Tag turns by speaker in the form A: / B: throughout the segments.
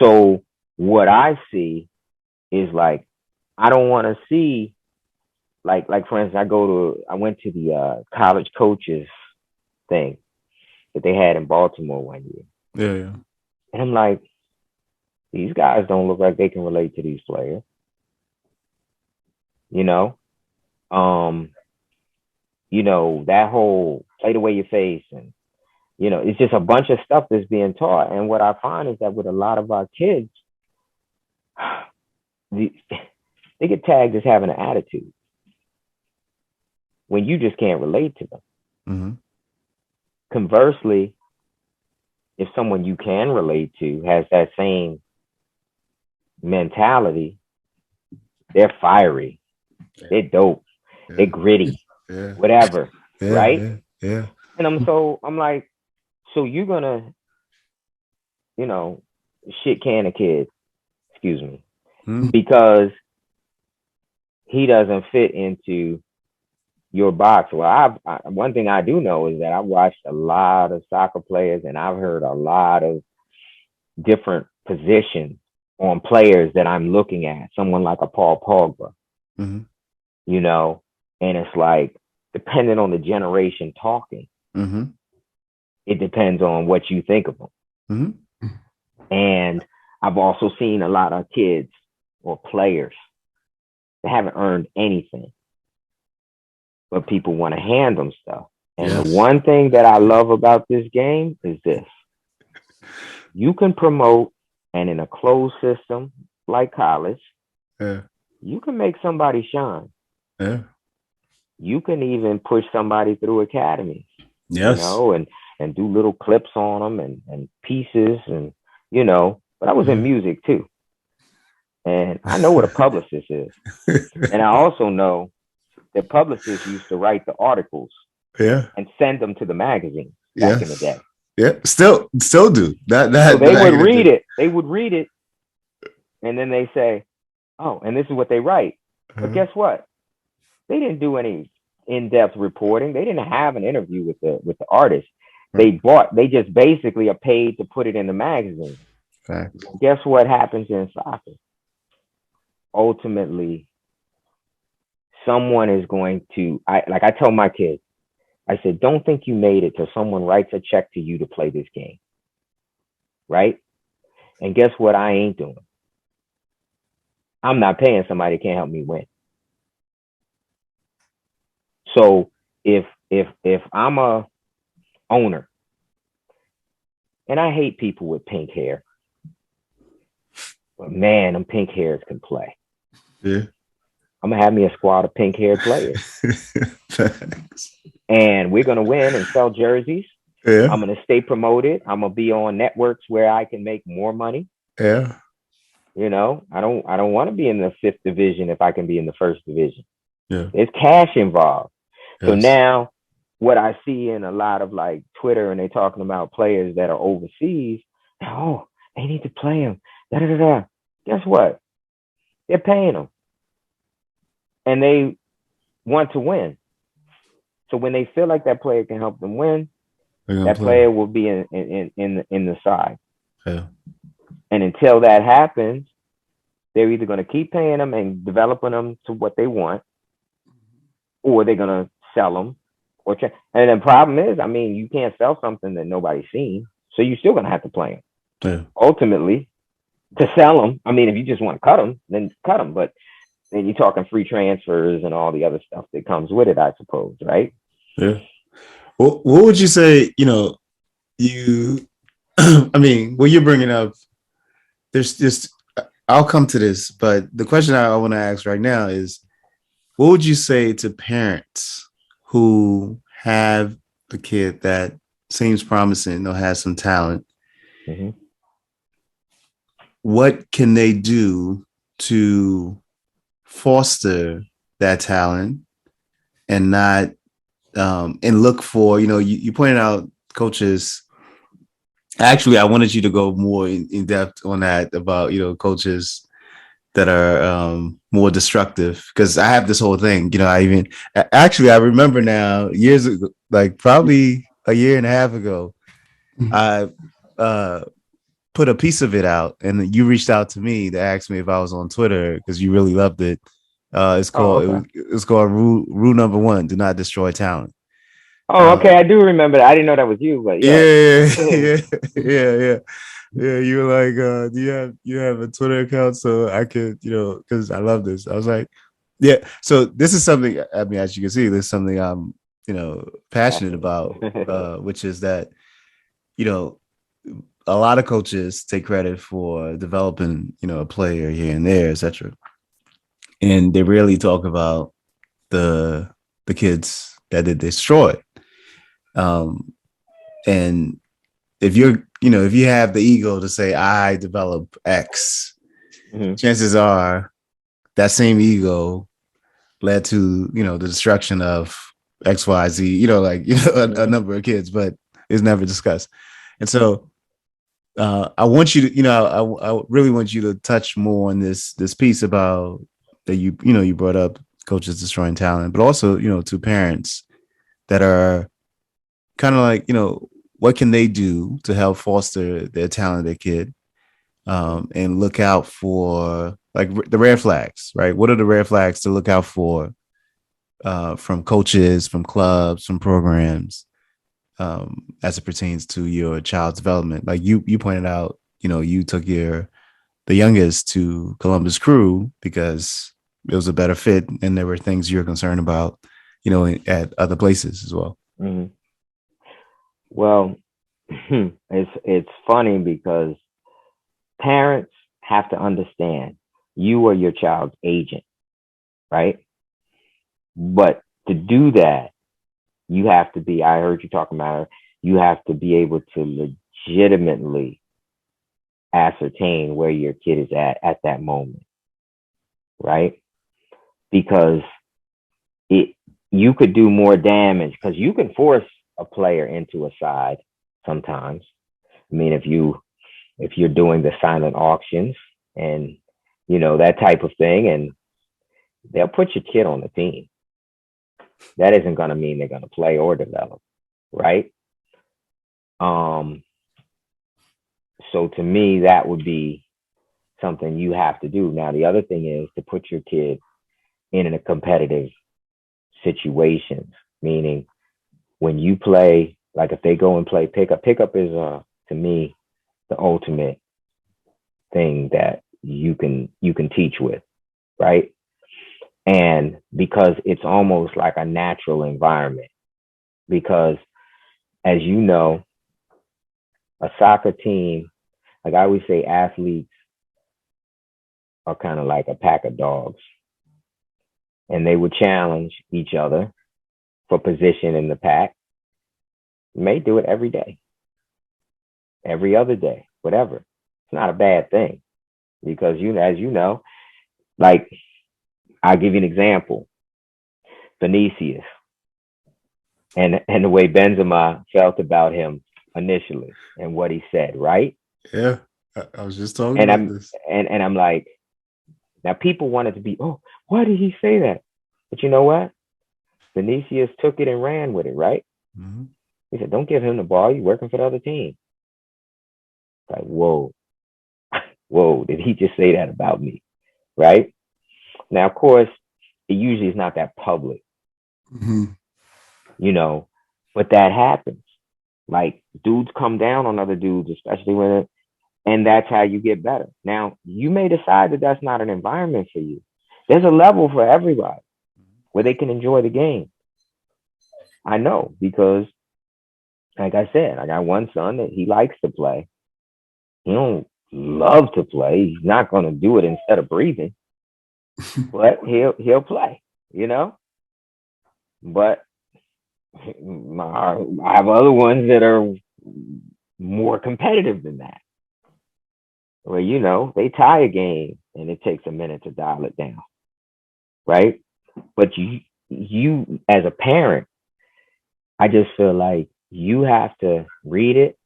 A: So what I see is like, I don't want to see like for instance, I went to the college coaches thing that they had in Baltimore one year.
B: Yeah, yeah.
A: And I'm like, these guys don't look like they can relate to these players, you know? Um, that whole play the way you face and it's just a bunch of stuff that's being taught. And what I find is that with a lot of our kids, they get tagged as having an attitude when you just can't relate to them.
B: Mm-hmm.
A: Conversely, if someone you can relate to has that same mentality, they're fiery, they're dope,
B: Yeah,
A: they're gritty,
B: yeah,
A: whatever,
B: yeah,
A: right?
B: yeah, yeah.
A: And I'm like, so you're gonna, you know, shit can a kid, excuse me,
B: Mm-hmm.
A: because he doesn't fit into your box. Well, one thing I do know is that I've watched a lot of soccer players and I've heard a lot of different positions on players that I'm looking at. Someone like a Paul Pogba,
B: Mm-hmm.
A: you know, and it's like depending on the generation talking,
B: Mm-hmm.
A: it depends on what you think of them.
B: Mm-hmm.
A: And I've also seen a lot of kids or players that haven't earned anything, but people want to hand them stuff. And the
B: Yes.
A: one thing that I love about this game is this: you can promote, and in a closed system like college,
B: Yeah.
A: you can make somebody shine.
B: Yeah.
A: You can even push somebody through academies,
B: Yes.
A: and do little clips on them and pieces and But I was in
B: Yeah.
A: music too, and I know what a publicist is, and I also know that publicists used to write the articles
B: Yeah.
A: and send them to the magazine back in the
B: Yes.
A: day.
B: Yeah. Still do that.
A: So
B: That
A: they
B: back
A: would
B: in the
A: read
B: day.
A: it. They would read it, and then they say, "Oh, and this is what they write." But
B: Uh,
A: guess what? They didn't do any in-depth reporting. They didn't have an interview with the artist.
B: right.
A: They just basically are paid to put it in the magazine.
B: Facts.
A: Guess what happens in soccer? Ultimately, someone is going to I tell my kids, I said, don't think you made it till someone writes a check to you to play this game. Right? And guess what I ain't doing? I'm not paying somebody that can't help me win. So if I'm a owner, and I hate people with pink hair, but man, them pink hairs can play.
B: Yeah.
A: I'm gonna have me a squad of pink haired players,
B: Facts.
A: and we're gonna win and sell jerseys.
B: Yeah.
A: I'm gonna stay promoted. I'm gonna be on networks where I can make more money.
B: Yeah.
A: I don't want to be in the fifth division if I can be in the first division.
B: Yeah.
A: There's cash involved. So
B: Yes.
A: now what I see in a lot of like Twitter and they talking about players that are overseas, oh, they need to play them. Da, da, da, da. Guess what? They're paying them and they want to win. So when they feel like that player can help them win,
B: We're gonna
A: that
B: play.
A: player will be in the side.
B: Yeah.
A: And until that happens, they're either going to keep paying them and developing them to what they want, or they're going to sell them. And the problem is, I mean, you can't sell something that nobody's seen, so you're still going to have to play them.
B: Yeah.
A: Ultimately, to sell them, I mean, if you just want to cut them, then cut them. But then you're talking free transfers and all the other stuff that comes with it, I suppose, right?
B: Yeah. What would you say? You. I mean, what you're bringing up. There's just. I'll come to this, but the question I want to ask right now is, what would you say to parents who have a kid that seems promising or has some talent?
A: Mm-hmm.
B: What can they do to foster that talent and not and look for, you pointed out coaches. Actually, I wanted you to go more in depth on that about, coaches that are more destructive, because I have this whole thing, I remember now years ago, like probably a year and a half ago, I put a piece of it out, and you reached out to me to ask me if I was on Twitter because you really loved it. It's
A: Oh,
B: called
A: okay.
B: it's called rule number one: do not destroy talent.
A: Oh,
B: Uh,
A: okay. I do remember that. I didn't know that was you, but yeah.
B: yeah, yeah, yeah. Yeah, you were like, do you have a Twitter account so I could, because I love this. I was like, yeah. So this is something. I mean, as you can see, this is something I'm, passionate
A: Fascinating.
B: about, which is that, you know, a lot of coaches take credit for developing, a player here and there, etc. And they rarely talk about the kids that they destroyed. Um, and if you have the ego to say I develop X,
A: Hmm.
B: chances are that same ego led to the destruction of XYZ, a
A: Hmm.
B: number of kids, but it's never discussed. And so I want you to, I really want you to touch more on this piece about that you brought up coaches destroying talent, but also to parents that are kind of like what can they do to help foster their talented kid, and look out for like the red flags, right? What are the red flags to look out for from coaches, from clubs, from programs, as it pertains to your child's development? Like you pointed out, you took the youngest to Columbus Crew because it was a better fit, and there were things you're concerned about, at other places as well.
A: Hmm. Well, it's funny because parents have to understand you are your child's agent, right? But to do that, you have to be. I heard you talking about it. You have to be able to legitimately ascertain where your kid is at that moment, right? Because it you could do more damage because you can force a player into a side sometimes. I mean, if you're doing the silent auctions and that type of thing, and they'll put your kid on the team. That isn't going to mean they're going to play or develop, right? Um, so to me, that would be something you have to do. Now, the other thing is to put your kid in a competitive situation, meaning when you play, like if they go and play pickup is to me the ultimate thing that you can teach with, right? And because it's almost like a natural environment, because as you know, a soccer team, like I always say, athletes are kind of like a pack of dogs, and they would challenge each other for position in the pack. You may do it every day, every other day, whatever. It's not a bad thing because as you know, like I'll give you an example. Vinicius and the way Benzema felt about him initially and what he said, right?
B: Yeah, I was just talking
A: And
B: about
A: I'm
B: this.
A: and I'm like, now people wanted to be, oh, why did he say that? But you know what? Vinicius took it and ran with it, right?
B: Mm-hmm.
A: He said, don't give him the ball. You're working for the other team. Like, whoa, whoa, did he just say that about me? Right? Now, of course, it usually is not that public,
B: Mm-hmm.
A: you know, but that happens. Like dudes come down on other dudes, especially when it, and that's how you get better. Now, you may decide that that's not an environment for you. There's a level for everybody where they can enjoy the game. I know because, like I said, I got one son that he likes to play. He don't love to play. He's not going to do it instead of breathing, but he'll play. You know, but I have other ones that are more competitive than that. Where they tie a game and it takes a minute to dial it down, right? But you as a parent, I just feel like you have to read it,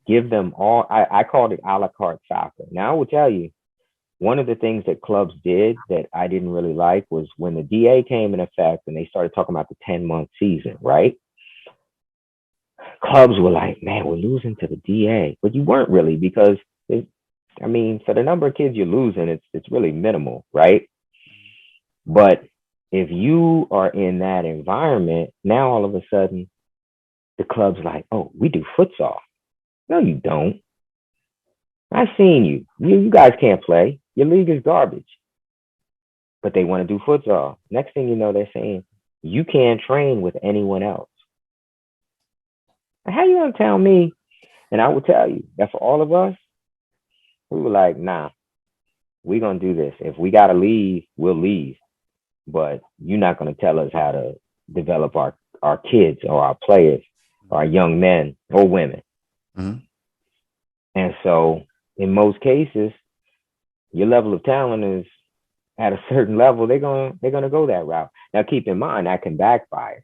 A: give them all. I called it a la carte soccer. Now I will tell you, one of the things that clubs did that I didn't really like was when the DA came in effect and they started talking about the 10-month season, right? Clubs were like, man, we're losing to the DA. But you weren't really because It, I mean, for the number of kids you're losing, it's really minimal, right? But if you are in that environment, now all of a sudden the club's like, oh, we do futsal. No, you don't. I've seen you. You guys can't play. Your league is garbage. But they want to do futsal. Next thing you know, they're saying you can't train with anyone else. How you gonna tell me? And I will tell you that for all of us, we were like, nah, we're gonna do this. If we gotta leave, we'll leave. But you're not gonna tell us how to develop our kids or our players, or our young men or women.
B: Mm-hmm.
A: And so in most cases, your level of talent is at a certain level, they're gonna go that route. Now keep in mind that can backfire.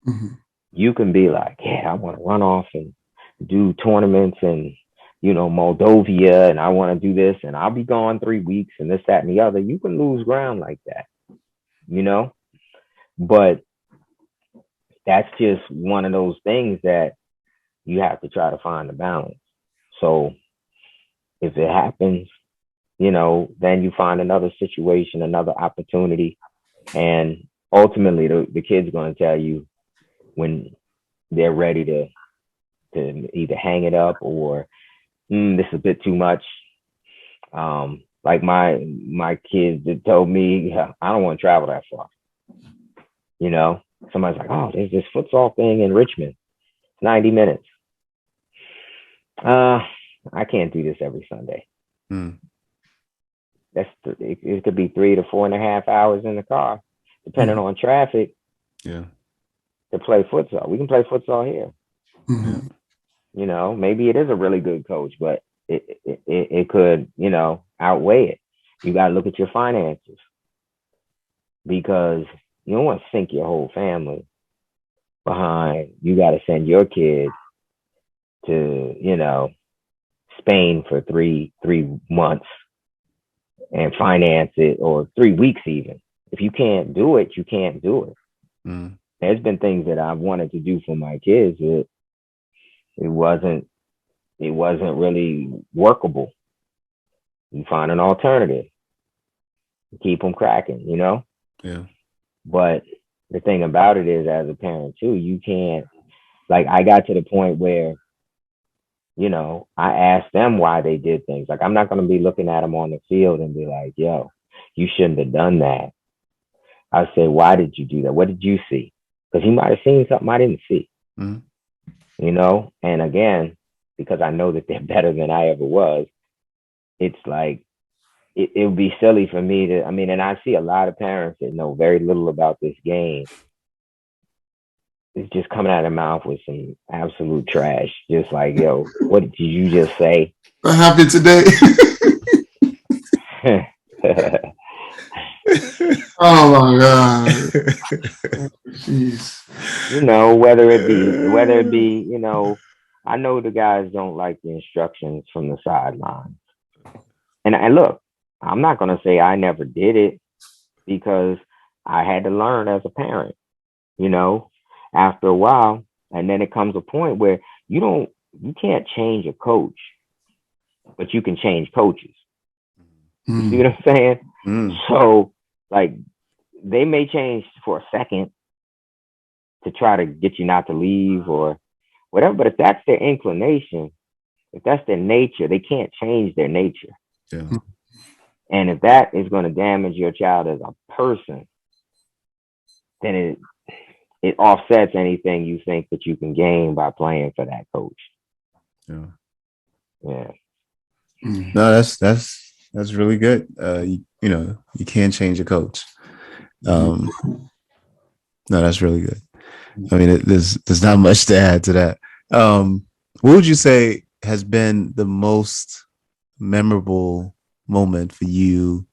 C: Mhm.
A: You can be like, yeah, I want to run off and do tournaments and Moldova, and I want to do this, and I'll be gone 3 weeks, and this, that, and the other. You can lose ground like that, you know. But that's just one of those things that you have to try to find the balance. So if it happens, then you find another situation, another opportunity, and ultimately the kid's going to tell you when they're ready to either hang it up or this is a bit too much. Like my kids that told me, yeah, I don't want to travel that far. Somebody's like, oh, there's this futsal thing in Richmond. It's 90 minutes. I can't do this every Sunday.
B: Mm.
A: It could be 3 to 4.5 hours in the car, depending on traffic.
B: Yeah.
A: To play futsal, we can play futsal here.
C: Mhm.
A: Maybe it is a really good coach, but it could, outweigh it. You got to look at your finances because you don't want to sink your whole family behind. You got to send your kid to, Spain for three months and finance it, or 3 weeks even. If you can't do it, you can't do it.
B: Mm.
A: There's been things that I've wanted to do for my kids that it wasn't really workable. You find an alternative, keep them cracking.
B: Yeah.
A: But the thing about it is, as a parent too, you can't. Like, I got to the point where, I asked them why they did things. Like, I'm not going to be looking at them on the field and be like, yo, you shouldn't have done that. I say, why did you do that? What did you see? Because he might have seen something I didn't see.
B: Mm.
A: And again, because I know that they're better than I ever was, it's like it would be silly for me to. I mean, and I see a lot of parents that know very little about this game. It's just coming out of their mouth with some absolute trash. Just like, yo, what did you just say?
C: What happened today? Oh my god! Jeez.
A: Whether it be, I know the guys don't like the instructions from the sideline. And look, I'm not gonna say I never did it because I had to learn as a parent, after a while. And then it comes a point where you can't change a coach, but you can change coaches. You see what I'm saying?
B: Mm.
A: So, like, they may change for a second to try to get you not to leave or whatever. But if that's their inclination, if that's their nature, they can't change their nature.
B: Yeah.
A: And if that is going to damage your child as a person, then it offsets anything you think that you can gain by playing for that coach.
B: Yeah.
A: Yeah.
B: No, that's really good. You can't change a coach. No, that's really good. I mean, there's not much to add to that. What would you say has been the most memorable moment for you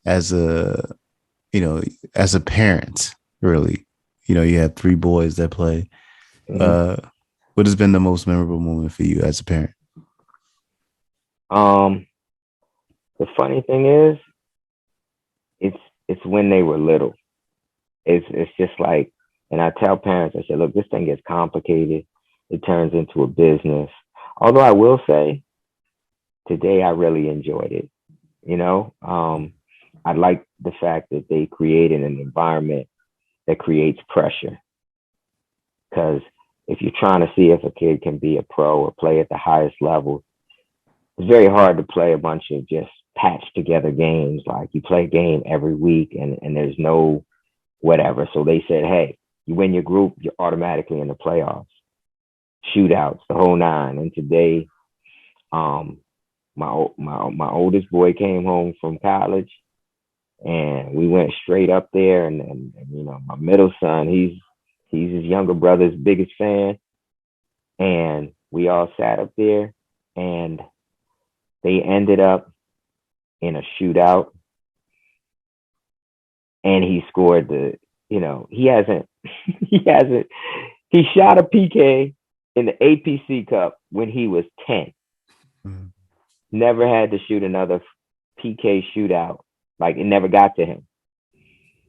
B: as a parent? Really, you have 3 boys that play.
A: Mm-hmm.
B: What has been the most memorable moment for you as a parent?
A: The funny thing is, it's when they were little. It's just like, and I tell parents, I said, look, this thing gets complicated. It turns into a business. Although I will say, today I really enjoyed it. I like the fact that they created an environment that creates pressure. Because if you're trying to see if a kid can be a pro or play at the highest level, it's very hard to play a bunch of just patched together games. Like you play a game every week and there's no whatever. So they said, hey, you win your group, you're automatically in the playoffs, shootouts, the whole nine. And today, my oldest boy came home from college, and we went straight up there. And my middle son, he's his younger brother's biggest fan, and we all sat up there, and they ended up in a shootout, and he scored he hasn't he shot a PK in the APC Cup when he was 10. Mm-hmm. Never had to shoot another PK shootout. Like it never got to him.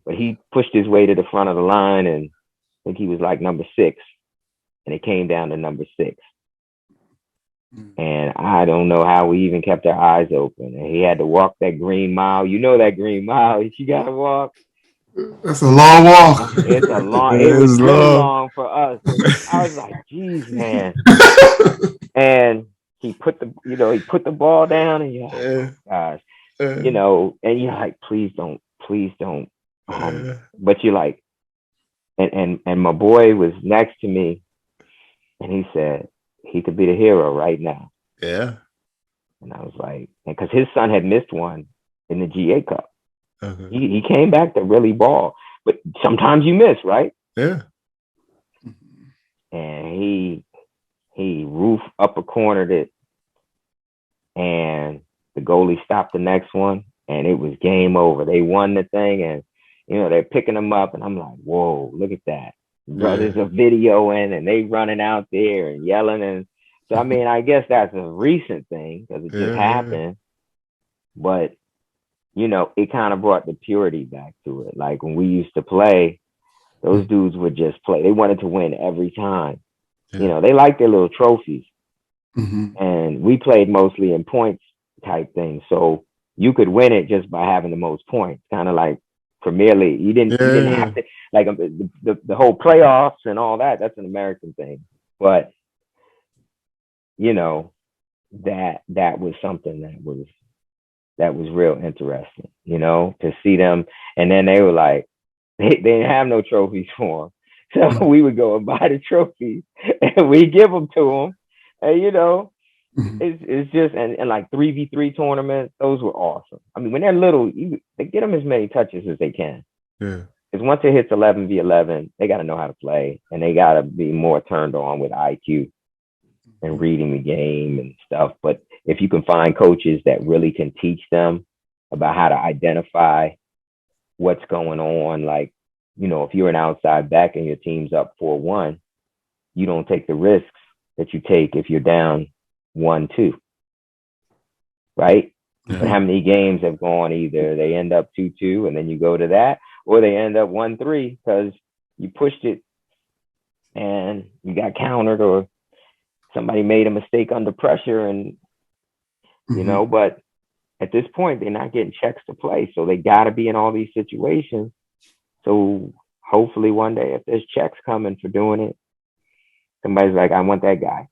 A: But he pushed his way to the front of the line, and I think he was like number 6. And it came down to number 6. And I don't know how we even kept our eyes open. And he had to walk that green mile. You know that green mile you gotta walk.
C: That's a long walk.
A: It's a long. It was really long for us. I was like, "Geez, man!" And he put the ball down, and you're like, oh, gosh, and you're like, please don't. But you're like, and my boy was next to me, and he said he could be the hero right now.
B: Yeah.
A: And I was like, because his son had missed one in the GA Cup. Okay. He came back to really ball, but sometimes you miss, right?
B: Yeah.
A: And he roof upper cornered it, and the goalie stopped the next one, and it was game over. They won the thing, and they're picking them up, and I'm like, whoa, look at that! Brothers are videoing, and they running out there and yelling, and so I mean, I guess that's a recent thing because it just happened, but. It kind of brought the purity back to it. Like when we used to play, those dudes would just play. They wanted to win every time. Yeah. They liked their little trophies. Mm-hmm. And we played mostly in points type things. So you could win it just by having the most points. Kind of like Premier League. You didn't have to, like the whole playoffs and all that. That's an American thing. But, that was something that was real interesting, to see them. And then they were like, they didn't have no trophies for them. So we would go and buy the trophies and we give them to them. And, it's just, and like 3v3 tournaments, those were awesome. I mean, when they're little, they get them as many touches as they can. Yeah. Because once it hits 11v11, they got to know how to play, and they got to be more turned on with IQ and reading the game and stuff. But if you can find coaches that really can teach them about how to identify what's going on, like, if you're an outside back and your team's up 4-1, you don't take the risks that you take if you're down 1-2, right? Yeah. And how many games have gone either they end up 2-2 and then you go to that, or they end up 1-3 because you pushed it and you got countered, or somebody made a mistake under pressure, and but at this point they're not getting checks to play, so they got to be in all these situations. So hopefully one day, if there's checks coming for doing it, somebody's like, I want that guy.